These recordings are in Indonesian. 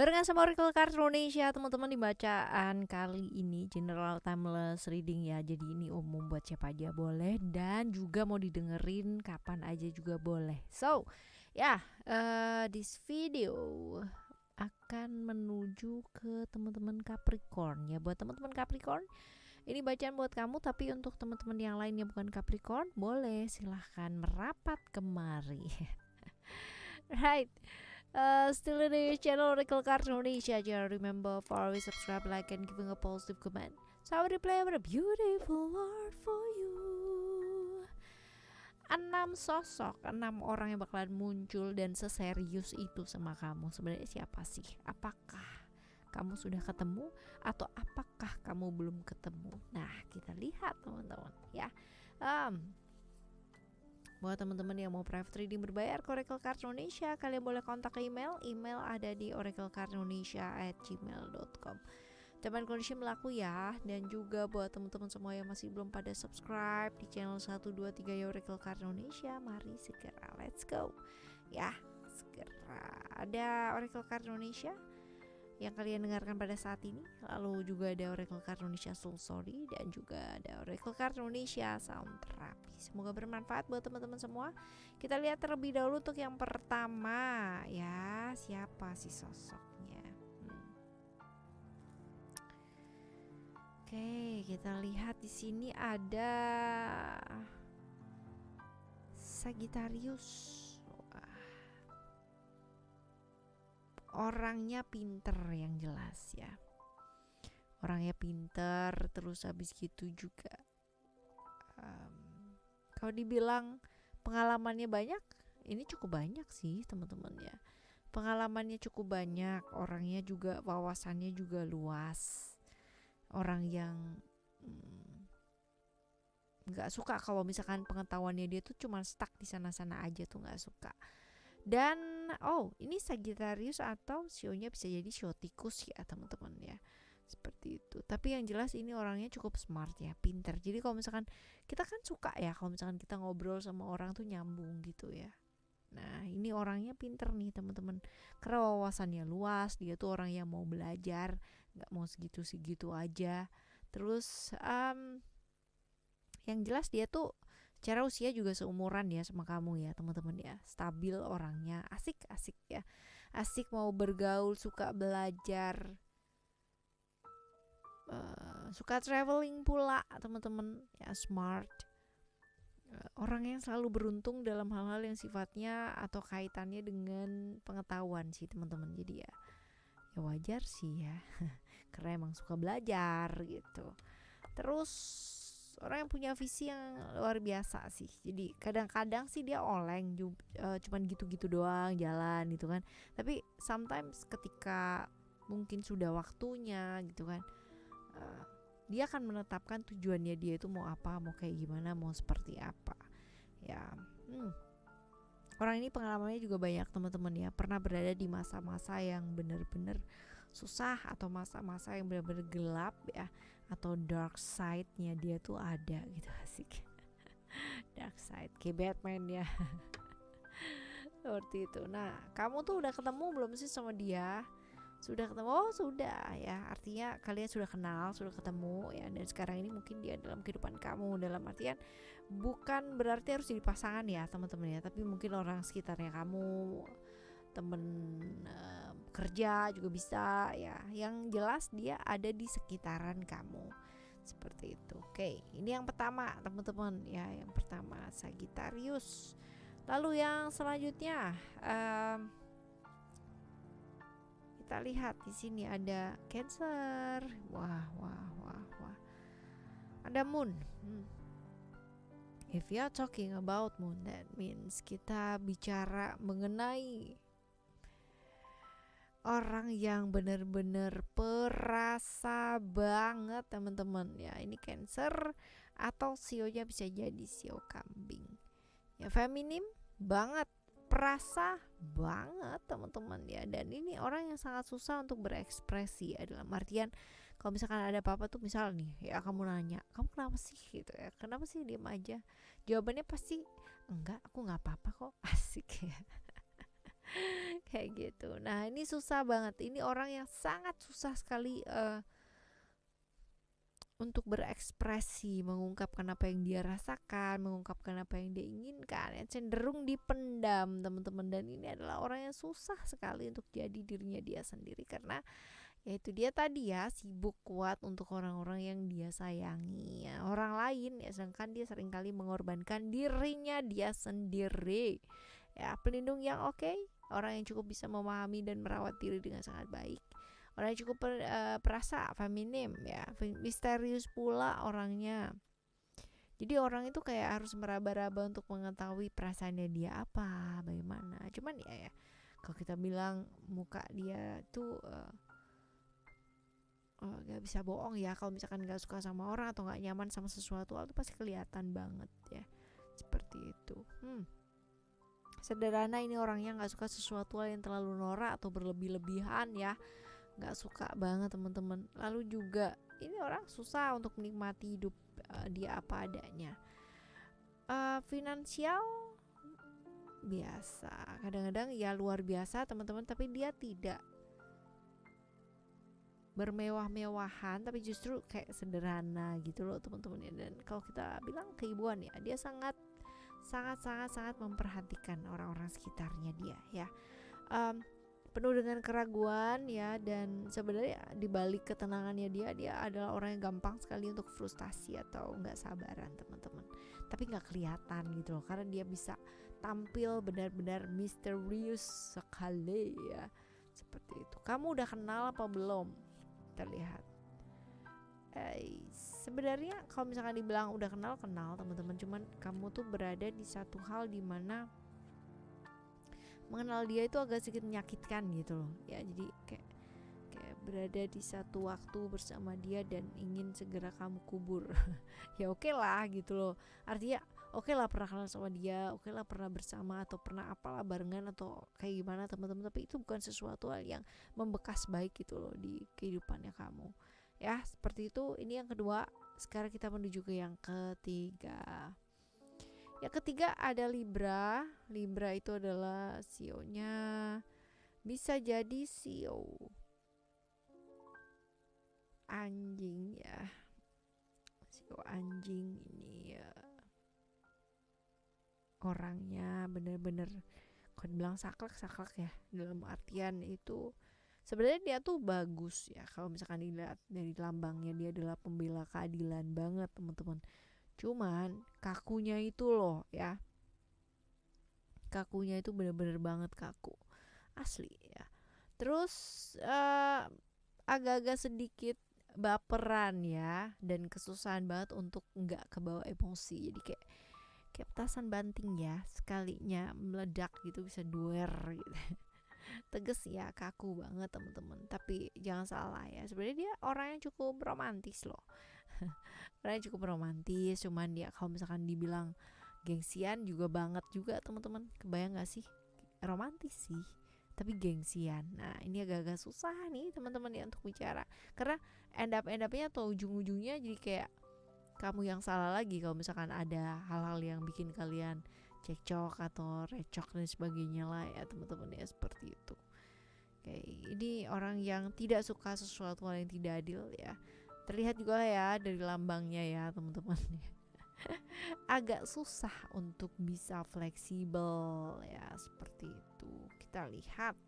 Barengan sama Oracle Card Indonesia teman-teman, di bacaan kali ini general timeless reading ya. Jadi ini umum buat siapa aja boleh, dan juga mau didengerin kapan aja juga boleh. So this video akan menuju ke teman-teman Capricorn ya. Buat teman-teman Capricorn, ini bacaan buat kamu, tapi untuk teman-teman yang lain yang bukan Capricorn, boleh silahkan merapat kemari. Right. Still in the channel Oracle Card Indonesia. Just remember for always subscribe, like, and giving a positive comment. So I will play a beautiful word for you. 6 sosok, 6 orang yang bakalan muncul dan seserius itu sama kamu. Sebenarnya siapa sih? Apakah kamu sudah ketemu atau apakah kamu belum ketemu? Nah, kita lihat teman-teman ya. Buat teman-teman yang mau private reading berbayar ke Oracle Card Indonesia, kalian boleh kontak ke email ada di oraclecardindonesia@gmail.com. Teman kondisi berlaku ya. Dan juga buat teman-teman semua yang masih belum pada subscribe di channel 1, 2, 3 ya Oracle Card Indonesia, mari segera let's go ya. Segera ada Oracle Card Indonesia yang kalian dengarkan pada saat ini. Lalu juga ada Oracle Card Indonesia Soul Story, dan juga ada Oracle Card Indonesia Sound Therapy. Semoga bermanfaat buat teman-teman semua. Kita lihat terlebih dahulu untuk yang pertama ya, siapa sih sosoknya. Oke, kita lihat di sini ada Sagittarius. Orangnya pinter yang jelas ya. Orangnya pinter, terus habis gitu juga kalau dibilang pengalamannya banyak, ini cukup banyak sih teman-teman ya. Pengalamannya cukup banyak, orangnya juga wawasannya juga luas. Orang yang gak suka kalau misalkan pengetahuannya dia tuh cuma stuck di sana-sana aja, tuh gak suka. Dan ini Sagittarius atau sionya bisa jadi sio tikus ya teman-teman ya, seperti itu. Tapi yang jelas ini orangnya cukup smart ya, pinter. Jadi kalau misalkan kita kan suka ya kalau misalkan kita ngobrol sama orang tuh nyambung gitu ya. Nah ini orangnya pinter nih teman-teman, karena wawasannya luas. Dia tuh orang yang mau belajar, nggak mau segitu aja. Terus yang jelas dia tuh secara usia juga seumuran ya sama kamu ya teman-teman ya. Stabil orangnya, asik ya. Asik, mau bergaul, suka belajar, suka traveling pula teman-teman ya. Smart, orang yang selalu beruntung dalam hal-hal yang sifatnya atau kaitannya dengan pengetahuan sih teman-teman. Jadi ya wajar sih ya karena emang suka belajar gitu. Terus orang yang punya visi yang luar biasa sih. Jadi kadang-kadang sih dia oleng, cuman gitu-gitu doang jalan gitu kan. Tapi sometimes ketika mungkin sudah waktunya gitu kan, dia akan menetapkan tujuannya dia itu mau apa, mau kayak gimana, mau seperti apa ya. Orang ini pengalamannya juga banyak teman-teman ya. Pernah berada di masa-masa yang benar-benar susah, atau masa-masa yang benar-benar gelap ya, atau dark side-nya dia tuh ada gitu. Asik. Dark side kayak Batman ya. Seperti itu. Nah, kamu tuh udah ketemu belum sih sama dia? Sudah ketemu? Oh sudah ya, artinya kalian sudah kenal, sudah ketemu ya. Dan sekarang ini mungkin dia dalam kehidupan kamu. Dalam artian bukan berarti harus jadi pasangan ya teman-teman ya, tapi mungkin orang sekitarnya kamu, temen kerja juga bisa ya. Yang jelas dia ada di sekitaran kamu, seperti itu. Oke, ini yang pertama teman-teman ya. Yang pertama Sagittarius. Lalu yang selanjutnya kita lihat di sini ada Cancer. Wah. Ada Moon. If you are talking about Moon, that means kita bicara mengenai orang yang benar-benar perasa banget teman-teman ya. Ini Cancer atau sionya bisa jadi sio kambing ya, feminim banget, perasa banget teman-teman ya. Dan ini orang yang sangat susah untuk berekspresi ya, dalam artian kalau misalkan ada apa-apa tuh, misal nih ya kamu nanya, kamu kenapa sih gitu ya, kenapa sih diem aja, jawabannya pasti enggak, aku nggak apa-apa kok. Asik ya. kayak gitu. Nah ini susah banget, ini orang yang sangat susah sekali untuk berekspresi, mengungkapkan apa yang dia rasakan, mengungkapkan apa yang dia inginkan, ya cenderung dipendam teman-teman. Dan ini adalah orang yang susah sekali untuk jadi dirinya dia sendiri, karena yaitu dia tadi ya, sibuk kuat untuk orang-orang yang dia sayangi ya, orang lain ya, sedangkan dia seringkali mengorbankan dirinya dia sendiri ya. Pelindung yang oke, orang yang cukup bisa memahami dan merawat diri dengan sangat baik, orang yang cukup perasa, feminim ya, misterius pula orangnya. Jadi orang itu kayak harus meraba-raba untuk mengetahui perasaannya dia apa, bagaimana. Cuman ya, kalau kita bilang muka dia tuh gak bisa bohong ya, kalau misalkan gak suka sama orang atau gak nyaman sama sesuatu itu pasti kelihatan banget ya, seperti itu. Sederhana, ini orangnya gak suka sesuatu yang terlalu norak atau berlebih-lebihan ya, gak suka banget teman-teman. Lalu juga ini orang susah untuk menikmati hidup dia apa adanya. Finansial biasa, kadang-kadang ya luar biasa teman-teman, tapi dia tidak bermewah-mewahan, tapi justru kayak sederhana gitu loh teman-teman ya. Dan kalau kita bilang keibuan ya, dia sangat memperhatikan orang-orang sekitarnya dia ya. Penuh dengan keraguan ya, dan sebenarnya dibalik ketenangannya dia adalah orang yang gampang sekali untuk frustasi atau nggak sabaran teman-teman, tapi nggak kelihatan gitu loh, karena dia bisa tampil benar-benar misterius sekali ya, seperti itu. Kamu udah kenal apa belum? Terlihat sebenarnya kalau misalkan dibilang udah kenal teman-teman, cuman kamu tuh berada di satu hal di mana mengenal dia itu agak sedikit menyakitkan gitu loh ya. Jadi kayak berada di satu waktu bersama dia dan ingin segera kamu kubur. Ya oke lah gitu loh, artinya oke lah pernah kenal sama dia, oke lah pernah bersama atau pernah apalah barengan atau kayak gimana teman-teman, tapi itu bukan sesuatu hal yang membekas baik gitu loh di kehidupannya kamu ya, seperti itu. Ini yang kedua. Sekarang kita menuju ke yang ketiga. Yang ketiga ada Libra. Libra itu adalah CEO-nya, bisa jadi CEO anjing ya. CEO anjing ini ya, orangnya bener-bener kalau dibilang saklek ya, dalam artian itu sebenarnya dia tuh bagus ya. Kalau misalkan dilihat dari lambangnya, dia adalah pembela keadilan banget teman-teman. Cuman kakunya itu loh ya, kakunya itu bener-bener banget kaku asli ya. Terus agak-agak sedikit baperan ya, dan kesusahan banget untuk nggak kebawa emosi. Jadi kayak petasan banting ya, sekalinya meledak gitu bisa duer gitu. Tegas ya, kaku banget teman-teman. Tapi jangan salah ya, sebenarnya dia orang yang cukup romantis loh. Orang yang cukup romantis, cuman ya kalau misalkan dibilang gengsian juga banget juga teman-teman. Kebayang gak sih? Romantis sih, tapi gengsian. Nah ini agak-agak susah nih teman-teman ya untuk bicara, karena end up-nya atau ujung-ujungnya jadi kayak kamu yang salah lagi kalau misalkan ada hal-hal yang bikin kalian cekcok atau recok dan sebagainya lah ya teman-teman ya, seperti itu. Kayak ini orang yang tidak suka sesuatu yang tidak adil ya. Terlihat juga ya dari lambangnya ya teman-teman. Agak susah untuk bisa fleksibel ya, seperti itu. Kita lihat.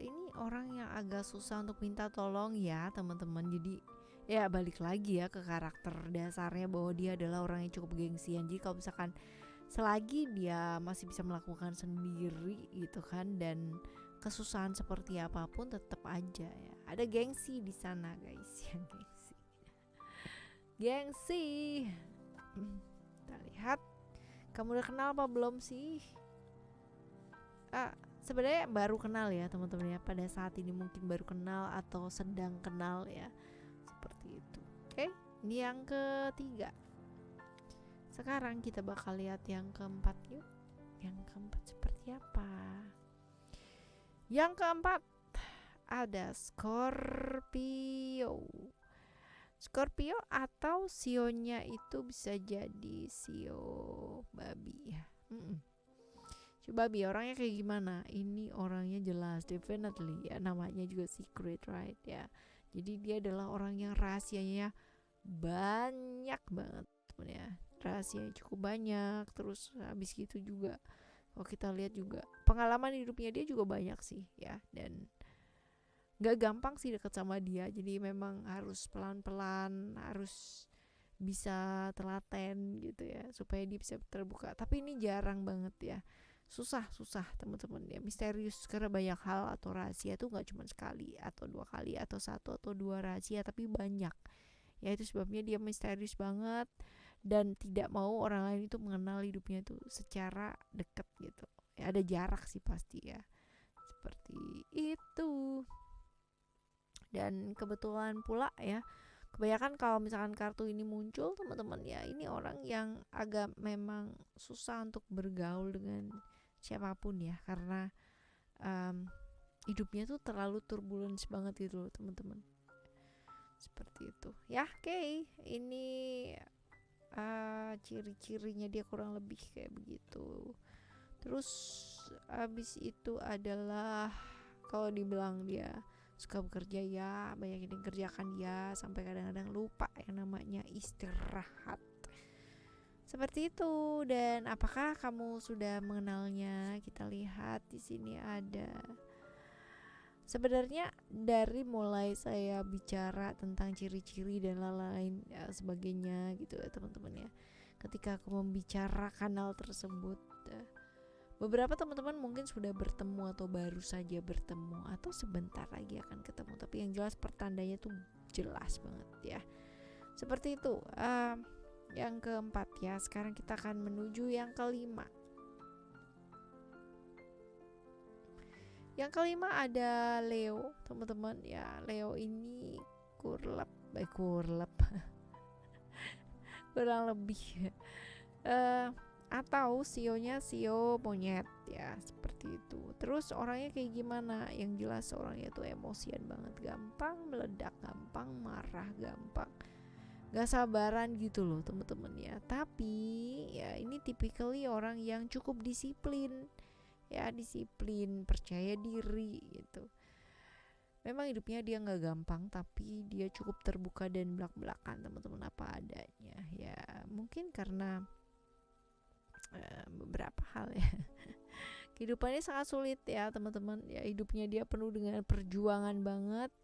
Ini orang yang agak susah untuk minta tolong ya teman-teman. Jadi ya balik lagi ya ke karakter dasarnya, bahwa dia adalah orang yang cukup gengsian. Jadi kalau misalkan selagi dia masih bisa melakukan sendiri gitu kan, dan kesusahan seperti apapun tetap aja ya ada gengsi di sana guys. Yang gengsi. Kita lihat, kamu udah kenal apa belum sih? Sebenarnya baru kenal ya teman-teman ya, pada saat ini mungkin baru kenal atau sedang kenal ya, seperti itu. Oke, ini yang ketiga. Sekarang kita bakal lihat yang keempat yuk. Yang keempat seperti apa? Yang keempat ada Scorpio. Scorpio atau sionya itu bisa jadi sio babi ya. Coba babi orangnya kayak gimana? Ini orangnya jelas, definitely ya, namanya juga secret, right ya. Jadi dia adalah orang yang rahasianya banyak banget ya. Rahasianya cukup banyak. Terus habis gitu juga kalau kita lihat juga pengalaman hidupnya dia juga banyak sih ya. Dan gak gampang sih deket sama dia. Jadi memang harus pelan-pelan, harus bisa telaten gitu ya, supaya dia bisa terbuka. Tapi ini jarang banget ya. Susah teman-teman ya, misterius karena banyak hal atau rahasia tuh nggak cuma sekali atau dua kali atau satu atau dua rahasia, tapi banyak ya. Itu sebabnya dia misterius banget dan tidak mau orang lain itu mengenal hidupnya itu secara dekat gitu ya. Ada jarak sih pasti ya, seperti itu. Dan kebetulan pula ya, kebanyakan kalau misalkan kartu ini muncul teman-teman ya, ini orang yang agak memang susah untuk bergaul dengan siapapun ya, karena hidupnya tuh terlalu turbulence banget gitu loh teman-teman, seperti itu ya. Oke, ini ciri-cirinya dia kurang lebih kayak begitu. Terus abis itu adalah kalau dibilang dia suka bekerja ya, banyak yang dikerjakan ya, sampai kadang-kadang lupa yang namanya istirahat. Seperti itu. Dan apakah kamu sudah mengenalnya? Kita lihat di sini ada. Sebenarnya dari mulai saya bicara tentang ciri-ciri dan lain-lain ya, sebagainya gitu ya teman-teman ya. Ketika aku membicarakan hal tersebut, beberapa teman-teman mungkin sudah bertemu atau baru saja bertemu atau sebentar lagi akan ketemu. Tapi yang jelas pertandanya tuh jelas banget ya. Seperti itu. Yang keempat ya. Sekarang kita akan menuju yang kelima. Yang kelima ada Leo, teman-teman ya. Leo ini kurang lebih atau sionya sio monyet ya, seperti itu. Terus orangnya kayak gimana? Yang jelas orangnya tuh emosian banget, gampang meledak, gampang marah, gampang gak sabaran gitu loh teman-teman ya. Tapi ya ini typically orang yang cukup disiplin ya, disiplin, percaya diri gitu. Memang hidupnya dia gak gampang, tapi dia cukup terbuka dan belak-belakan teman-teman, apa adanya ya. Mungkin karena beberapa hal ya. Kehidupannya sangat sulit ya teman-teman ya, hidupnya dia penuh dengan perjuangan banget.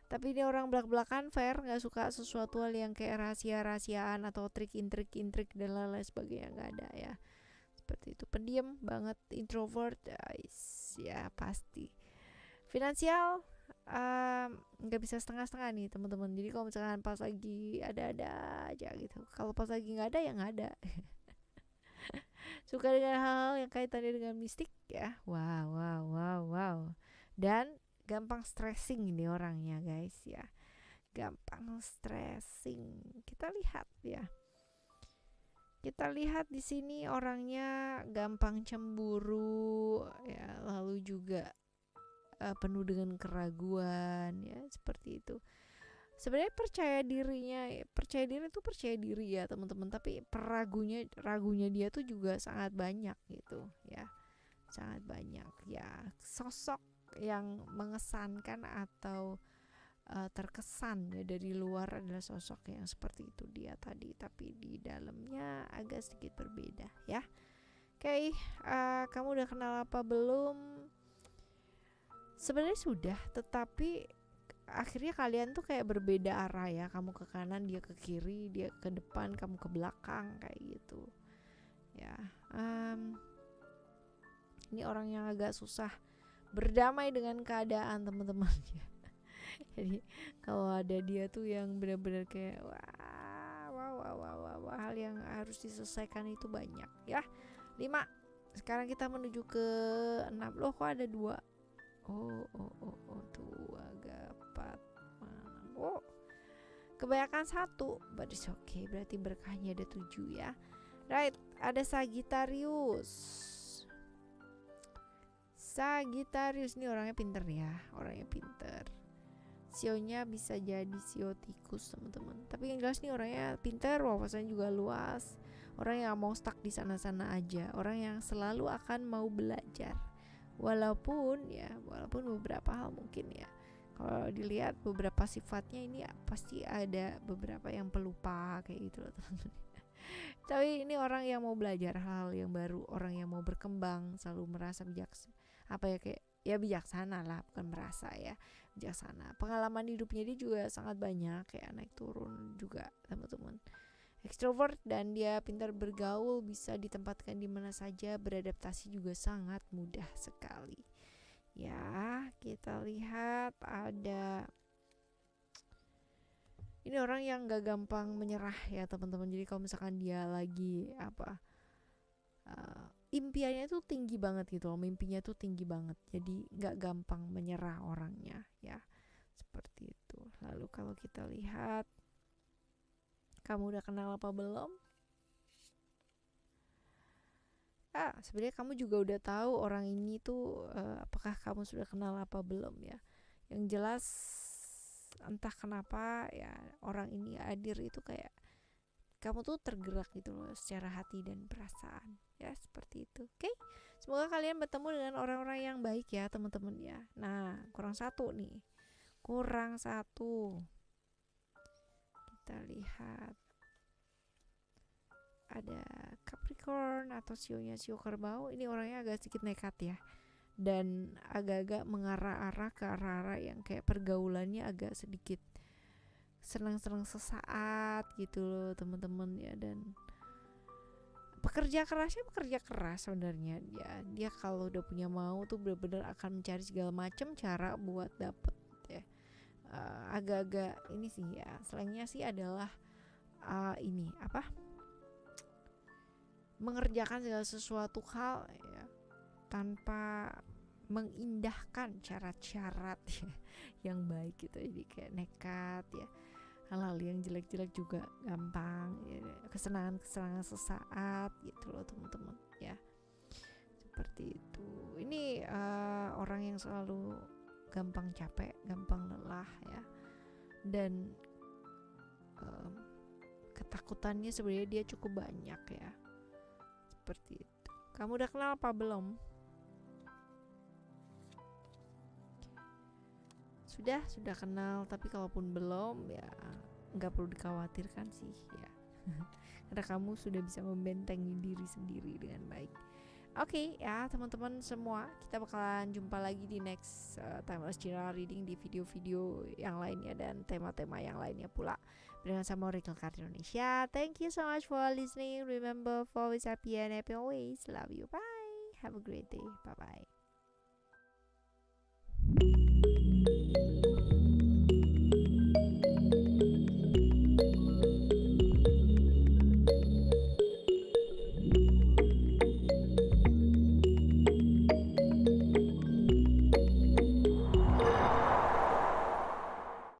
Tapi dia orang belak-belakan, fair, gak suka sesuatu hal yang kayak rahasia-rahasiaan atau intrik dan lain-lain sebagainya, gak ada ya. Seperti itu, pendiam banget, introvert ya pasti. Finansial gak bisa setengah-setengah nih teman-teman. Jadi kalau misalkan pas lagi ada-ada aja gitu, kalau pas lagi gak ada ya gak ada. Suka dengan hal-hal yang kaitannya dengan mistik ya. Wow. Dan gampang stressing ini orangnya guys ya, gampang stressing. Kita lihat di sini orangnya gampang cemburu ya, lalu juga penuh dengan keraguan ya, seperti itu. Sebenarnya percaya diri ya teman-teman, tapi ragunya dia tuh juga sangat banyak gitu ya, sangat banyak ya. Sosok yang mengesankan atau terkesan ya dari luar adalah sosok yang seperti itu dia tadi, tapi di dalamnya agak sedikit berbeda ya. Oke, kamu udah kenal apa belum? Sebenarnya sudah, tetapi akhirnya kalian tuh kayak berbeda arah ya. Kamu ke kanan, dia ke kiri, dia ke depan, kamu ke belakang, kayak gitu ya. Ini orang yang agak susah berdamai dengan keadaan teman-teman ya. Jadi kalau ada dia tuh yang benar-benar kayak wah, hal yang harus diselesaikan itu banyak ya. 5. Sekarang kita menuju ke 6. Loh kok ada 2? Tuh agak 4. Kebanyakan 1, but it's okay, berarti berkahnya ada 7 ya. Right, ada Sagittarius nih orangnya pinter ya, sionya bisa jadi sio tikus teman-teman. Tapi yang jelas nih orangnya pintar, wawasannya juga luas, orang yang mau stuck di sana-sana aja, orang yang selalu akan mau belajar. Walaupun beberapa hal mungkin ya, kalau dilihat beberapa sifatnya ini pasti ada beberapa yang pelupa kayak gitu loh teman-teman. Tapi ini orang yang mau belajar hal yang baru, orang yang mau berkembang, selalu merasa bijaksana lah, bukan merasa ya, bijaksana. Pengalaman hidupnya dia juga sangat banyak, kayak naik turun juga teman-teman. Extrovert dan dia pintar bergaul, bisa ditempatkan di mana saja, beradaptasi juga sangat mudah sekali. Ya, kita lihat ada ini orang yang gak gampang menyerah ya teman-teman. Jadi kalau misalkan dia lagi impiannya tuh tinggi banget gitu loh, mimpinya tuh tinggi banget, jadi gak gampang menyerah orangnya ya, seperti itu. Lalu kalau kita lihat, kamu udah kenal apa belum? Sebenarnya kamu juga udah tahu orang ini tuh apakah kamu sudah kenal apa belum ya. Yang jelas entah kenapa ya, orang ini hadir itu kayak kamu tuh tergerak gitu loh secara hati dan perasaan ya, seperti itu. Oke, semoga kalian bertemu dengan orang-orang yang baik ya teman-teman ya. Nah, kurang satu. Kita lihat ada Capricorn atau sionya sio kerbau. Ini orangnya agak sedikit nekat ya, dan agak-agak mengarah-arah ke arah-arah yang kayak pergaulannya agak sedikit senang-senang sesaat gitu loh teman-teman ya. Dan pekerja keras sebenarnya. Dia kalau udah punya mau tuh benar-benar akan mencari segala macam cara buat dapet ya. Agak-agak ini sih ya, slangnya sih adalah mengerjakan segala sesuatu hal ya, tanpa mengindahkan syarat-syarat ya, yang baik gitu. Jadi kayak nekat ya, hal-hal yang jelek-jelek juga gampang ya, kesenangan sesaat gitu loh teman-teman ya, seperti itu. Ini orang yang selalu gampang capek, gampang lelah ya, dan ketakutannya sebenarnya dia cukup banyak ya, seperti itu. Kamu udah kenal apa belum? Sudah kenal, tapi kalaupun belum ya nggak perlu dikhawatirkan sih ya. Karena kamu sudah bisa membentengi diri sendiri dengan baik. Oke ya teman-teman semua, kita bakalan jumpa lagi di next Timeless General Reading, di video-video yang lainnya dan tema-tema yang lainnya pula dengan sama Oracle Card Indonesia. Thank you so much for listening. Remember, always happy and happy always. Love you. Bye. Have a great day. Bye bye.